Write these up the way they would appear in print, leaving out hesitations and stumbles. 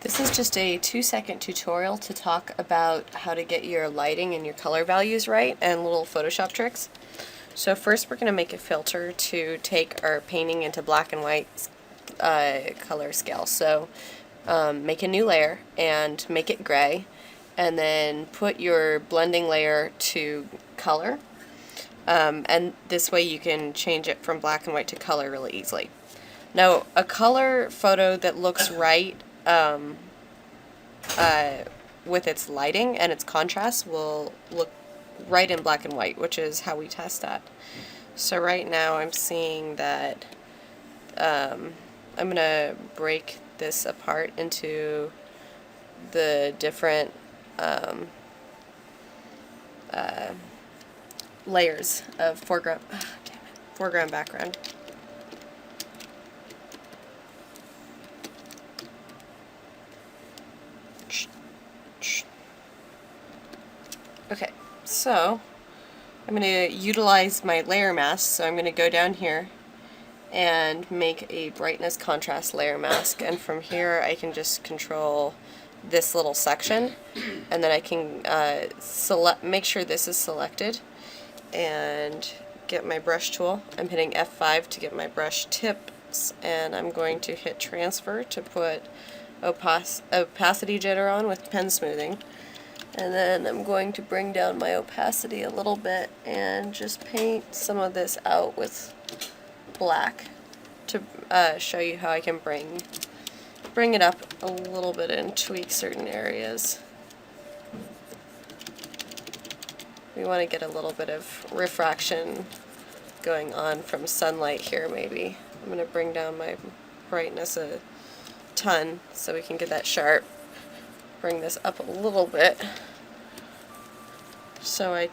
This is just a 2-second tutorial to talk about how to get your lighting and your color values right and little Photoshop tricks. So first we're going to make a filter to take our painting into black and white color scale. So make a new layer and make it gray, and then put your blending layer to color. And this way you can change it from black and white to color really easily. Now, a color photo that looks right with its lighting and its contrast will look right in black and white, which is how we test that. So right now I'm seeing that I'm going to break this apart into the different layers of foreground, foreground, background. Okay, so I'm going to utilize my layer mask, so I'm going to go down here and make a brightness contrast layer mask, and from here I can just control this little section, and then I can make sure this is selected and get my brush tool. I'm hitting F5 to get my brush tips, and I'm going to hit transfer to put opacity jitter on with pen smoothing. And then I'm going to bring down my opacity a little bit and just paint some of this out with black to show you how I can bring it up a little bit and tweak certain areas. We want to get a little bit of refraction going on from sunlight here maybe. I'm going to bring down my brightness a ton so we can get that sharp. Bring this up a little bit so I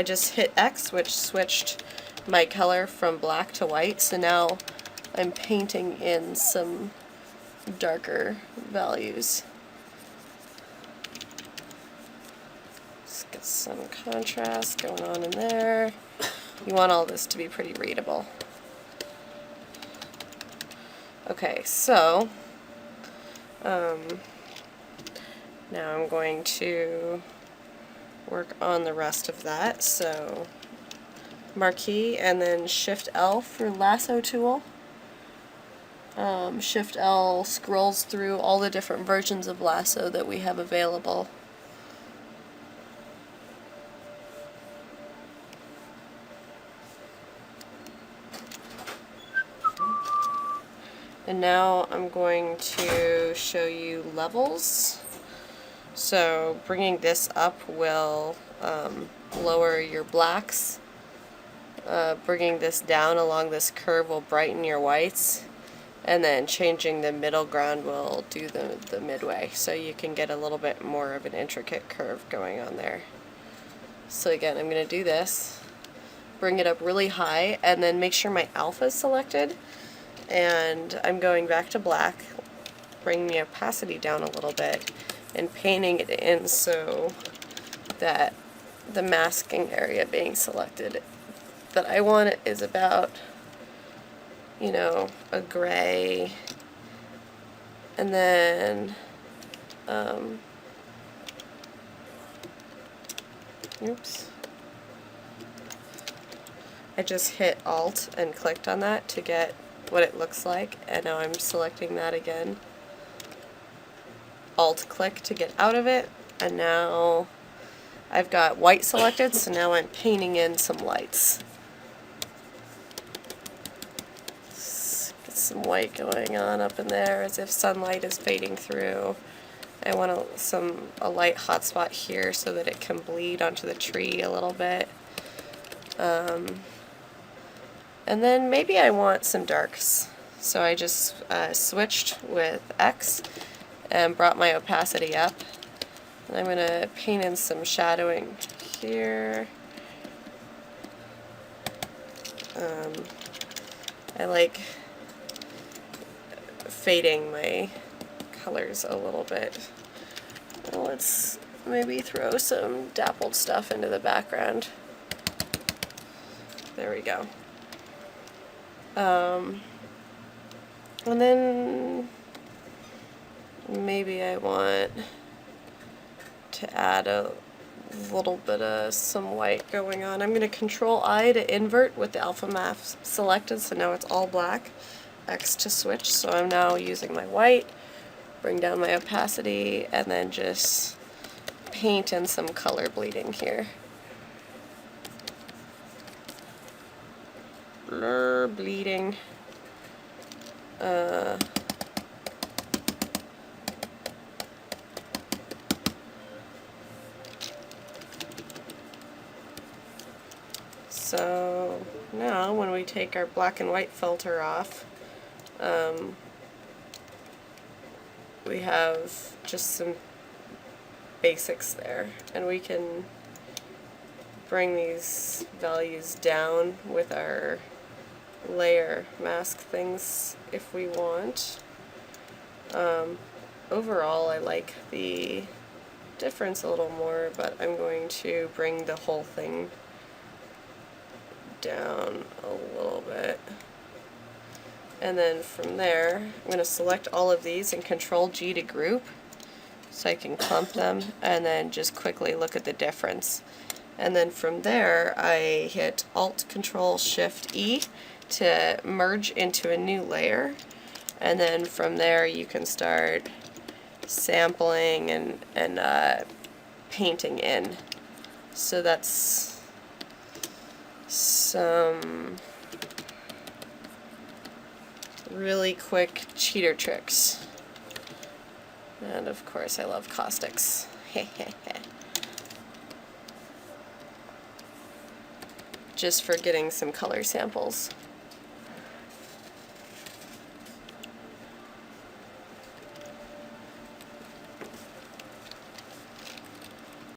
just hit X, which switched my color from black to white, so now I'm painting in some darker values. Let's get some contrast going on in there. You want all this to be pretty readable. Okay, so now I'm going to work on the rest of that. So marquee and then Shift L for Lasso Tool. Shift L scrolls through all the different versions of Lasso that we have available. And now I'm going to show you levels. So bringing this up will lower your blacks. Bringing this down along this curve will brighten your whites. And then changing the middle ground will do the midway. So you can get a little bit more of an intricate curve going on there. So again, I'm going to do this. Bring it up really high and then make sure my alpha is selected. And I'm going back to black, bringing the opacity down a little bit, and painting it in so that the masking area being selected that I want it is about, you know, a gray, and then oops, I just hit Alt and clicked on that to get what it looks like, and now I'm selecting that again. Alt click to get out of it, and now I've got white selected, so now I'm painting in some lights. Let's get some white going on up in there as if sunlight is fading through. I want a light hot spot here so that it can bleed onto the tree a little bit. And then maybe I want some darks. So I just switched with X and brought my opacity up. And I'm going to paint in some shadowing here. I like fading my colors a little bit. Well, let's maybe throw some dappled stuff into the background. There we go. And then maybe I want to add a little bit of some white going on. I'm going to Control I to invert with the alpha mask selected, so now it's all black. X to switch, so I'm now using my white, bring down my opacity, and then just paint in some color bleeding here. Blur bleeding. So now when we take our black and white filter off, we have just some basics there, and we can bring these values down with our layer mask things if we want. Overall, I like the difference a little more, but I'm going to bring the whole thing down a little bit. And then from there, I'm going to select all of these and Control G to group so I can clump them and then just quickly look at the difference. And then from there, I hit Alt Control Shift E to merge into a new layer. And then from there, you can start sampling and painting in. So that's some really quick cheater tricks. And of course, I love caustics. Just for getting some color samples.